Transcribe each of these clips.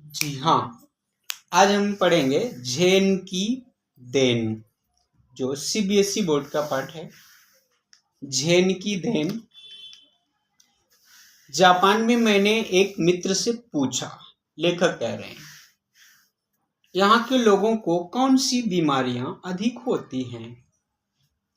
जी हाँ, आज हम पढ़ेंगे झेन की देन, जो सीबीएसई बोर्ड का पाठ है। झेन की देन। जापान में मैंने एक मित्र से पूछा, लेखक कह रहे हैं, यहाँ के लोगों को कौन सी बीमारियां अधिक होती हैं।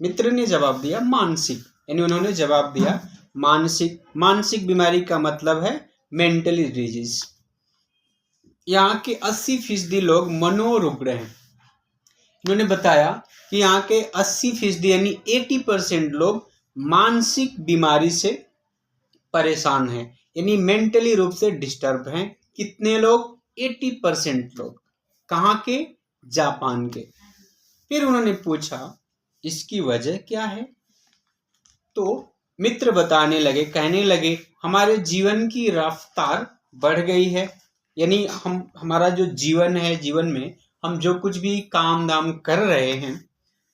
मित्र ने जवाब दिया मानसिक, यानी उन्होंने जवाब दिया मानसिक बीमारी का मतलब है मेंटली डिजीज। यहाँ के 80% लोग मनोरुग्ण हैं। इन्होंने बताया कि यहाँ के 80% यानी 80% लोग मानसिक बीमारी से परेशान हैं, यानी मेंटली रूप से डिस्टर्ब हैं। कितने लोग? 80% लोग। कहाँ के? जापान के। फिर उन्होंने पूछा इसकी वजह क्या है। तो मित्र बताने लगे, कहने लगे हमारे जीवन की रफ्तार बढ़ गई है, यानी हमारा जो जीवन है, जीवन में हम जो कुछ भी काम दाम कर रहे हैं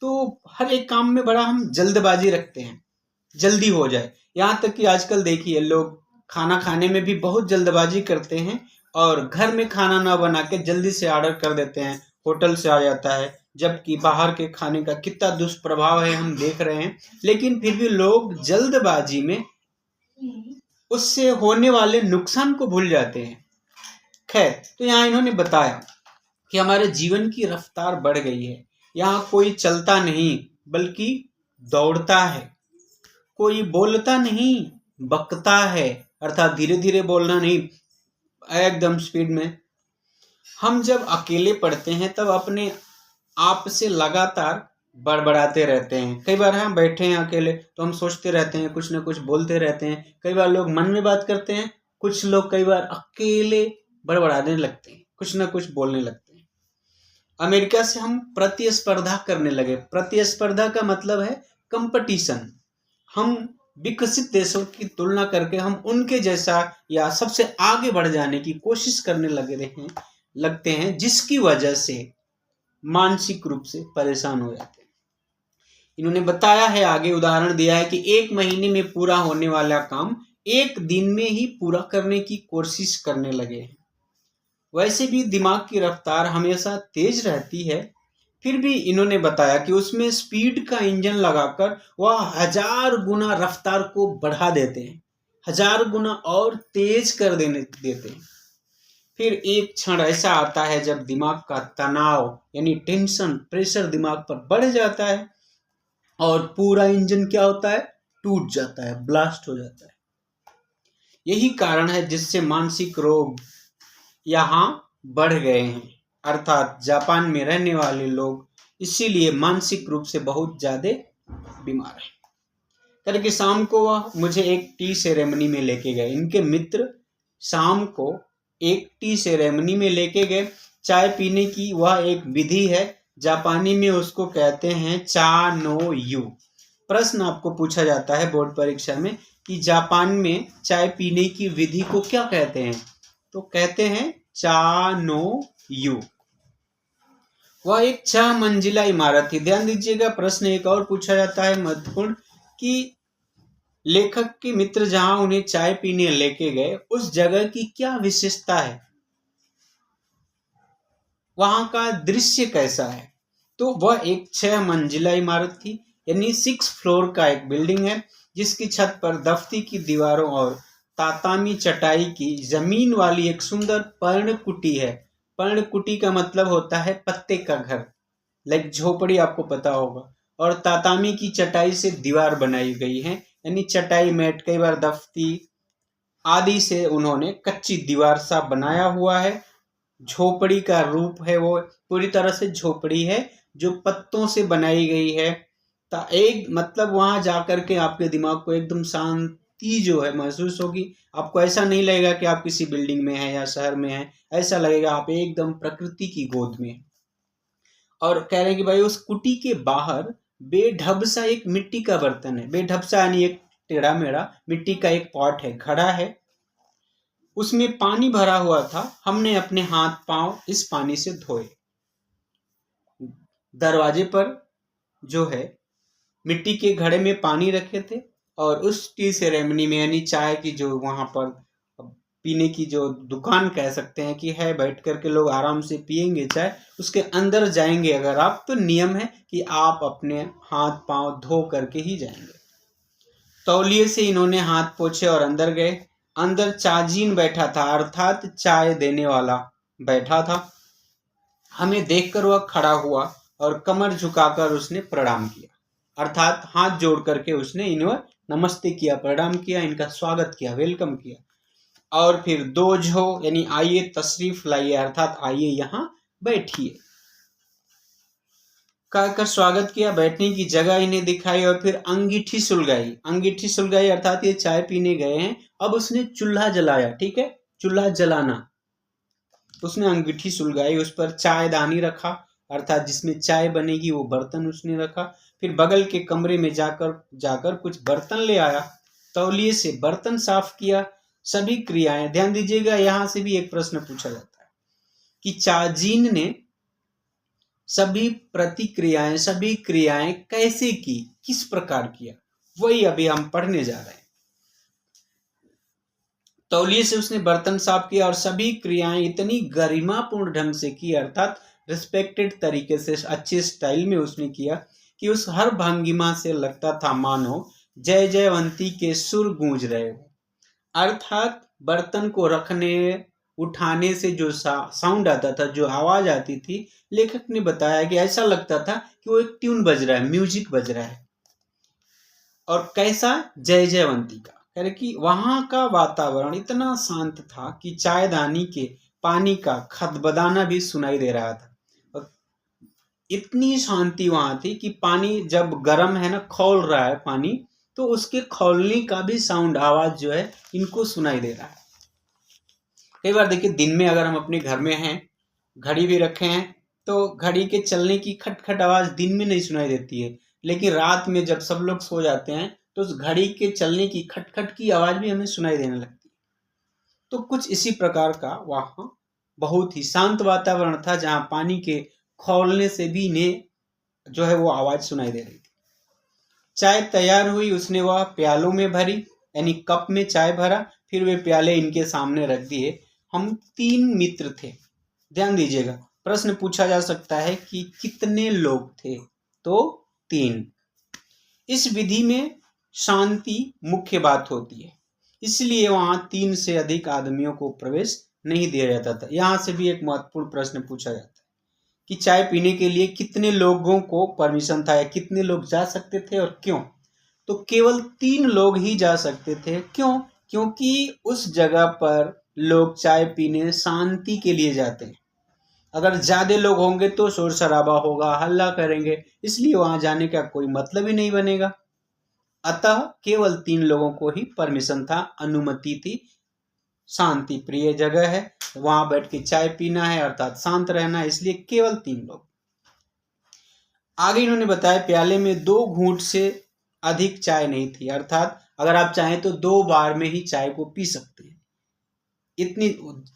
तो हर एक काम में बड़ा हम जल्दबाजी रखते हैं, जल्दी हो जाए। यहाँ तक कि आजकल देखिए लोग खाना खाने में भी बहुत जल्दबाजी करते हैं और घर में खाना ना बना के जल्दी से ऑर्डर कर देते हैं, होटल से आ जाता है, जबकि बाहर के खाने का कितना दुष्प्रभाव है हम देख रहे हैं। लेकिन फिर भी लोग जल्दबाजी में उससे होने वाले नुकसान को भूल जाते हैं। खैर, तो यहाँ इन्होंने बताया कि हमारे जीवन की रफ्तार बढ़ गई है। यहाँ कोई चलता नहीं बल्कि दौड़ता है, कोई बोलता नहीं बकता है, अर्थात धीरे धीरे बोलना नहीं, एकदम स्पीड में। हम जब अकेले पढ़ते हैं तब अपने आप से लगातार बड़बड़ाते रहते हैं। कई बार हम बैठे हैं अकेले तो हम सोचते रहते हैं, कुछ ना कुछ बोलते रहते हैं। कई बार लोग मन में बात करते हैं, कुछ लोग कई बार अकेले बड़बड़ाने लगते हैं, कुछ ना कुछ बोलने लगते हैं। अमेरिका से हम प्रतिस्पर्धा करने लगे। प्रतिस्पर्धा का मतलब है कंपटीशन। हम विकसित देशों की तुलना करके हम उनके जैसा या सबसे आगे बढ़ जाने की कोशिश करने लगते हैं, जिसकी वजह से मानसिक रूप से परेशान हो जाते हैं। इन्होंने बताया है, आगे उदाहरण दिया है कि 1 महीने में पूरा होने वाला काम 1 दिन में ही पूरा करने की कोशिश करने लगे हैं। वैसे भी दिमाग की रफ्तार हमेशा तेज रहती है, फिर भी इन्होंने बताया कि उसमें स्पीड का इंजन लगाकर वह 1000 गुना रफ्तार को बढ़ा देते हैं, 1000 गुना और तेज कर देते हैं। फिर एक क्षण ऐसा आता है जब दिमाग का तनाव यानी टेंशन, प्रेशर दिमाग पर बढ़ जाता है और पूरा इंजन क्या होता है? टूट जाता है, ब्लास्ट हो जाता है। यही कारण है जिससे मानसिक रोग यहाँ बढ़ गए हैं, अर्थात जापान में रहने वाले लोग इसीलिए मानसिक रूप से बहुत ज्यादा बीमार हैं। करके शाम को वह मुझे एक टी सेरेमनी में लेके गए। इनके मित्र शाम को एक टी सेरेमनी में लेके गए। चाय पीने की वह एक विधि है, जापानी में उसको कहते हैं चा नो यू। प्रश्न आपको पूछा जाता है बोर्ड परीक्षा में कि जापान में चाय पीने की विधि को क्या कहते हैं, तो कहते हैं चा नो यू। वह एक 6 मंजिला इमारत थी। ध्यान दीजिएगा, प्रश्न एक और पूछा जाता है महत्वपूर्ण कि लेखक के मित्र जहां उन्हें चाय पीने लेके गए उस जगह की क्या विशेषता है, वहां का दृश्य कैसा है। तो वह एक 6 मंजिला इमारत थी, यानी 6 फ्लोर का एक बिल्डिंग है, जिसकी छत पर दफ्ती की दीवारों और तातामी चटाई की जमीन वाली एक सुंदर पर्णकुटी है। पर्णकुटी का मतलब होता है पत्ते का घर, लाइक झोपड़ी, आपको पता होगा। और तातामी की चटाई से दीवार बनाई गई है, यानी चटाई मैट, कई बार दफ्ती आदि से उन्होंने कच्ची दीवार सा बनाया हुआ है। झोपड़ी का रूप है, वो पूरी तरह से झोपड़ी है जो पत्तों से बनाई गई है। एक मतलब वहां जाकर के आपके दिमाग को एकदम शांति जो है महसूस होगी। आपको ऐसा नहीं लगेगा कि आप किसी बिल्डिंग में हैं या शहर में हैं, ऐसा लगेगा आप एकदम प्रकृति की गोद में हैं। और कह रहे हैं कि भाई उस कुटी के बाहर बेढब सा एक मिट्टी का बर्तन है। बेढब सा यानी एक टेढ़ा मेढ़ा मिट्टी का एक पॉट है, घड़ा है, उसमें पानी भरा हुआ था। हमने अपने हाथ पांव इस पानी से धोए। दरवाजे पर जो है मिट्टी के घड़े में पानी रखे थे और उस टी सेरेमनी में यानी चाय की जो वहां पर पीने की जो दुकान कह सकते हैं कि है, बैठ करके लोग आराम से पियेंगे चाय, उसके अंदर जाएंगे अगर आप तो नियम है कि आप अपने हाथ पांव धो करके ही जाएंगे। तौलिए से इन्होंने हाथ पोंछे और अंदर गए। अंदर चाजीन बैठा था, अर्थात चाय देने वाला बैठा था। हमें देखकर वह खड़ा हुआ और कमर झुकाकर उसने प्रणाम किया, अर्थात हाथ जोड़ करके उसने इन्हें नमस्ते किया, प्रणाम किया, इनका स्वागत किया, वेलकम किया। और फिर दो झो यानी आइए तशरीफ लाइए, अर्थात आइए यहाँ बैठिए कहकर स्वागत किया, बैठने की जगह इन्हें दिखाई और फिर अंगीठी सुलगाई। अंगीठी सुलगाई अर्थात ये चाय पीने गए हैं, अब उसने चूल्हा जलाया, ठीक है, चूल्हा जलाना, उसने अंगीठी सुलगाई, उस पर चायदानी रखा, अर्थात जिसमें चाय बनेगी वो बर्तन उसने रखा। फिर बगल के कमरे में जाकर कुछ बर्तन ले आया, तौलिए से बर्तन साफ किया। सभी क्रियाएं, ध्यान दीजिएगा, यहां से भी एक प्रश्न पूछा जाता है कि चाजीन ने सभी प्रतिक्रियाएं, सभी क्रियाएं कैसे की, किस प्रकार किया, वही अभी हम पढ़ने जा रहे हैं। तौलिए से उसने बर्तन साफ किया और सभी क्रियाएं इतनी गरिमापूर्ण ढंग से की, अर्थात रिस्पेक्टेड तरीके से, अच्छे स्टाइल में उसने किया कि उस हर भंगिमा से लगता था मानो जय जयवंती के सुर गूंज रहे हो। अर्थात बर्तन को रखने उठाने से जो साउंड आता था, जो आवाज आती थी, लेखक ने बताया कि ऐसा लगता था कि वो एक ट्यून बज रहा है, म्यूजिक बज रहा है। और कैसा, जय जयवंती का, कह रहे कि वहां का वातावरण इतना शांत था कि चायदानी के पानी का खदबदाना भी सुनाई दे रहा था। और इतनी शांति वहां थी कि पानी जब गर्म है ना, खौल रहा है पानी, तो उसके खौलने का भी साउंड, आवाज जो है, इनको सुनाई दे रहा है। कई बार देखिए, दिन में अगर हम अपने घर में हैं, घड़ी भी रखे हैं, तो घड़ी के चलने की खटखट आवाज दिन में नहीं सुनाई देती है, लेकिन रात में जब सब लोग सो जाते हैं तो उस घड़ी के चलने की खटखट की आवाज भी हमें सुनाई देने लगती है। तो कुछ इसी प्रकार का वहां बहुत ही शांत वातावरण था, जहां पानी के खौलने से भी इन्हें जो है वो आवाज सुनाई दे रही थी। चाय तैयार हुई, उसने वह प्यालों में भरी, यानी कप में चाय भरा, फिर वे प्याले इनके सामने रख दिए। हम 3 मित्र थे, ध्यान दीजिएगा, प्रश्न पूछा जा सकता है कि कितने लोग थे, तो 3। इस विधि में शांति मुख्य बात होती है, इसलिए वहां 3 से अधिक आदमियों को प्रवेश नहीं दिया जाता था। यहां से भी एक महत्वपूर्ण प्रश्न पूछा जाता है कि चाय पीने के लिए कितने लोगों को परमिशन था, या कितने लोग जा सकते थे और क्यों। तो केवल 3 लोग ही जा सकते थे। क्यों? क्योंकि उस जगह पर लोग चाय पीने शांति के लिए जाते हैं। अगर ज्यादा लोग होंगे तो शोर शराबा होगा, हल्ला करेंगे, इसलिए वहां जाने का कोई मतलब ही नहीं बनेगा। अतः केवल 3 लोगों को ही परमिशन था, अनुमति थी। शांति प्रिय जगह है, वहां बैठ के चाय पीना है, अर्थात शांत रहना है, इसलिए केवल 3 लोग। आगे इन्होंने बताया प्याले में 2 घूंट से अधिक चाय नहीं थी, अर्थात अगर आप चाहें तो 2 बार में ही चाय को पी सकते हैं। इतनी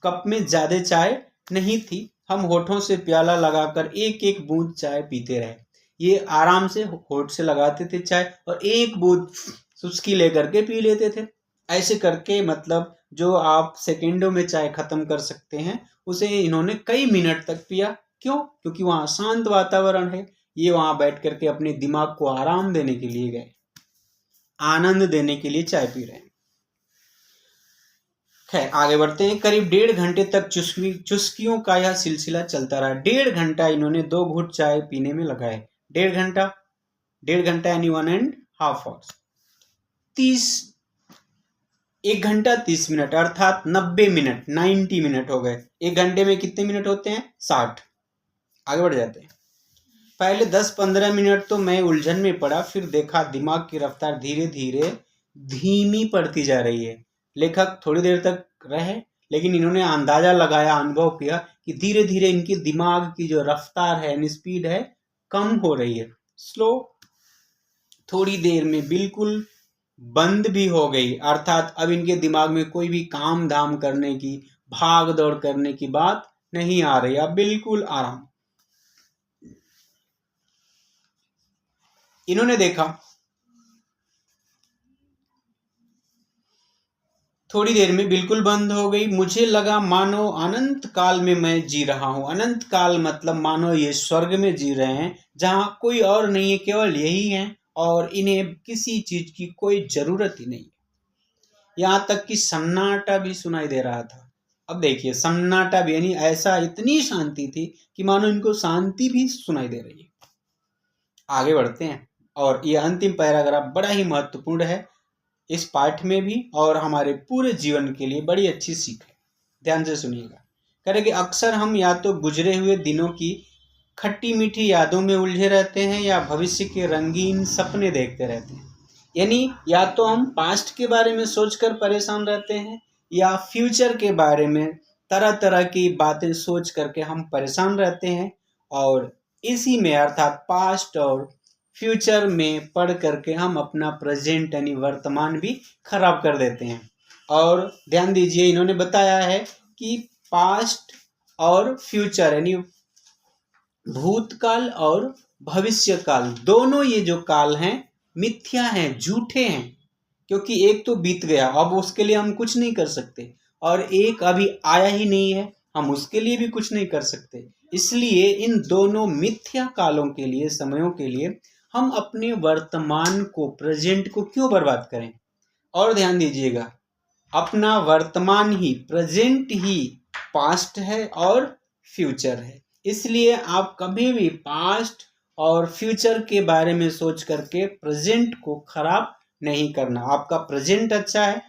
कप में ज्यादा चाय नहीं थी, हम होठों से प्याला लगाकर एक एक बूंद चाय पीते रहे। ये आराम से होठ से लगाते थे चाय और एक बूंद चुस्की लेकर के पी लेते थे। ऐसे करके मतलब जो आप सेकेंडों में चाय खत्म कर सकते हैं, उसे इन्होंने कई मिनट तक पिया। क्यों? क्योंकि वहां शांत वातावरण है, ये वहां बैठ करके अपने दिमाग को आराम देने के लिए गए, आनंद देने के लिए चाय पी रहे हैं। खैर आगे बढ़ते हैं। करीब 1.5 घंटे तक चुस्कियों का यह सिलसिला चलता रहा। 1.5 घंटा इन्होंने 2 घूंट चाय पीने में लगाए। 1.5 घंटा, 1.5 घंटा यानी 1.5 आवर्स। 1 घंटा 30 मिनट, अर्थात 90 मिनट, 90 मिनट हो गए। 1 घंटे में कितने मिनट होते हैं? 60। आगे बढ़ जाते हैं। पहले 10-15 मिनट तो मैं उलझन में पड़ा, फिर देखा दिमाग की रफ्तार धीरे धीरे धीमी पड़ती जा रही है। लेखक थोड़ी देर तक रहे, लेकिन इन्होंने अंदाजा लगाया, अनुभव किया कि धीरे धीरे इनके दिमाग की जो रफ्तार है, स्पीड है, कम हो रही है, स्लो। थोड़ी देर में बिल्कुल बंद भी हो गई, अर्थात अब इनके दिमाग में कोई भी काम धाम करने की, भाग दौड़ करने की बात नहीं आ रही, अब बिल्कुल आराम। इन्होंने देखा थोड़ी देर में बिल्कुल बंद हो गई। मुझे लगा मानो अनंत काल में मैं जी रहा हूँ। अनंत काल मतलब मानो ये स्वर्ग में जी रहे हैं, जहाँ कोई और नहीं है, केवल यही है और इन्हें किसी चीज की कोई जरूरत ही नहीं है। यहाँ तक कि सन्नाटा भी सुनाई दे रहा था। अब देखिए, सन्नाटा भी यानी ऐसा, इतनी शांति थी कि मानो इनको शांति भी सुनाई दे रही है। आगे बढ़ते हैं और ये अंतिम पैराग्राफ बड़ा ही महत्वपूर्ण है इस पाठ में भी और हमारे पूरे जीवन के लिए बड़ी अच्छी सीख है। ध्यान से सुनिएगा। कह रहे कि अक्सर हम या तो गुजरे हुए दिनों की खट्टी मीठी यादों में उलझे रहते हैं या भविष्य के रंगीन सपने देखते रहते हैं। यानी या तो हम पास्ट के बारे में सोचकर परेशान रहते हैं या फ्यूचर के बारे में तरह तरह की बातें सोच करके हम परेशान रहते हैं, और इसी में अर्थात पास्ट और फ्यूचर में पढ़ करके हम अपना प्रेजेंट यानी वर्तमान भी खराब कर देते हैं। और ध्यान दीजिए, इन्होंने बताया है कि पास्ट और फ्यूचर यानी भूतकाल और भविष्य काल, दोनों ये जो काल हैं मिथ्या हैं, झूठे हैं, क्योंकि एक तो बीत गया, अब उसके लिए हम कुछ नहीं कर सकते, और एक अभी आया ही नहीं है, हम उसके लिए भी कुछ नहीं कर सकते। इसलिए इन दोनों मिथ्या कालों के लिए, समयों के लिए हम अपने वर्तमान को, प्रेजेंट को क्यों बर्बाद करें। और ध्यान दीजिएगा, अपना वर्तमान ही, प्रेजेंट ही पास्ट है और फ्यूचर है। इसलिए आप कभी भी पास्ट और फ्यूचर के बारे में सोच करके प्रेजेंट को खराब नहीं करना। आपका प्रेजेंट अच्छा है,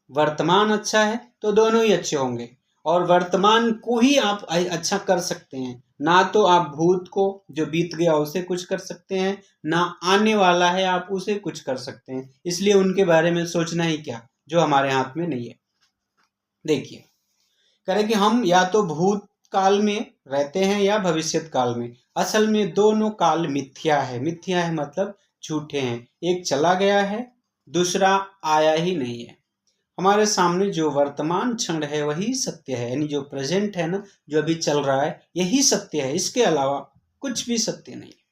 वर्तमान अच्छा है, तो दोनों ही अच्छे होंगे, और वर्तमान को ही आप अच्छा कर सकते हैं। ना तो आप भूत को, जो बीत गया, उसे कुछ कर सकते हैं, ना आने वाला है आप उसे कुछ कर सकते हैं। इसलिए उनके बारे में सोचना ही क्या, जो हमारे हाथ में नहीं है। देखिए, करें कि हम या तो भूत काल में रहते हैं या भविष्य काल में। असल में दोनों काल मिथ्या है। मिथ्या है मतलब झूठे हैं। एक चला गया है, दूसरा आया ही नहीं है। हमारे सामने जो वर्तमान क्षण है वही सत्य है, यानी जो प्रेजेंट है ना, जो अभी चल रहा है, यही सत्य है। इसके अलावा कुछ भी सत्य नहीं है।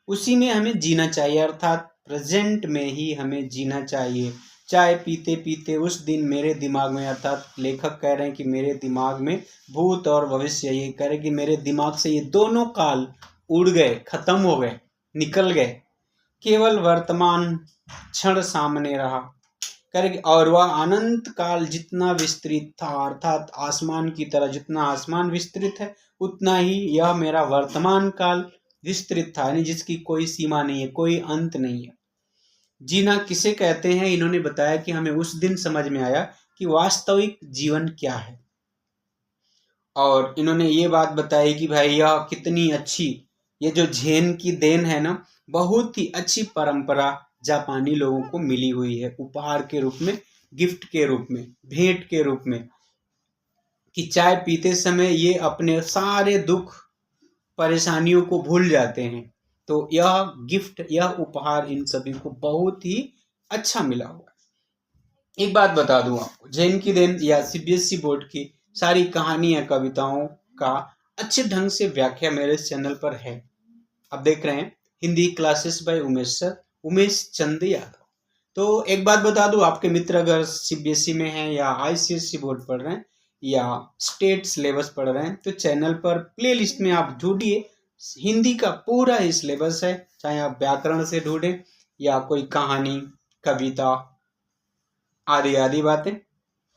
उसी में हमें जीना चाहिए, अर्थात प्रेजेंट में ही हमें जीना चाहिए। चाय पीते पीते उस दिन मेरे दिमाग में, अर्थात लेखक कह रहे हैं कि मेरे दिमाग में भूत और भविष्य, ये कह रहे हैं कि मेरे दिमाग से ये दोनों काल उड़ गए, खत्म हो गए, निकल गए, केवल वर्तमान क्षण सामने रहा। कह रहे कि और वह अनंत काल जितना विस्तृत था, अर्थात आसमान की तरह, जितना आसमान विस्तृत है उतना ही यह मेरा वर्तमान काल विस्तृत था, यानी जिसकी कोई सीमा नहीं है, कोई अंत नहीं है। जीना किसे कहते हैं, इन्होंने बताया कि हमें उस दिन समझ में आया कि वास्तविक जीवन क्या है। और इन्होंने ये बात बताई कि भाई यह कितनी अच्छी, ये जो झेन की देन है ना, बहुत ही अच्छी परंपरा जापानी लोगों को मिली हुई है, उपहार के रूप में, गिफ्ट के रूप में, भेंट के रूप में, कि चाय पीते समय ये अपने सारे दुख परेशानियों को भूल जाते हैं। तो यह गिफ्ट, यह उपहार इन सभी को बहुत ही अच्छा मिला हुआ है। एक बात बता दूं आपको, जैन की देन या सीबीएसई बोर्ड की सारी कहानी या कविताओं का अच्छे ढंग से व्याख्या मेरे चैनल पर है। आप देख रहे हैं हिंदी क्लासेस बाय उमेश चंद यादव। तो एक बात बता दूं, आपके मित्र अगर सीबीएसई में हैं या आईसीएसई बोर्ड पढ़ रहे हैं या स्टेट सिलेबस पढ़ रहे हैं, तो चैनल पर प्लेलिस्ट में आप ढूंढिए, हिंदी का पूरा ही सिलेबस है। चाहे आप व्याकरण से ढूंढें या कोई कहानी, कविता आदि आदि बातें।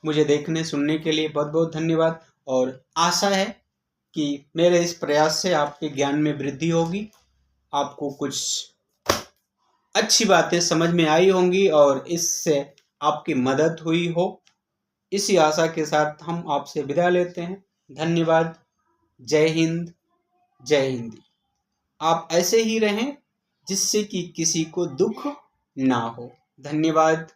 मुझे देखने सुनने के लिए बहुत बहुत धन्यवाद, और आशा है कि मेरे इस प्रयास से आपके ज्ञान में वृद्धि होगी, आपको कुछ अच्छी बातें समझ में आई होंगी और इससे आपकी मदद हुई हो। इसी आशा के साथ हम आपसे विदा लेते हैं। धन्यवाद। जय हिंद, जय हिंदी। आप ऐसे ही रहें जिससे कि किसी को दुख ना हो। धन्यवाद।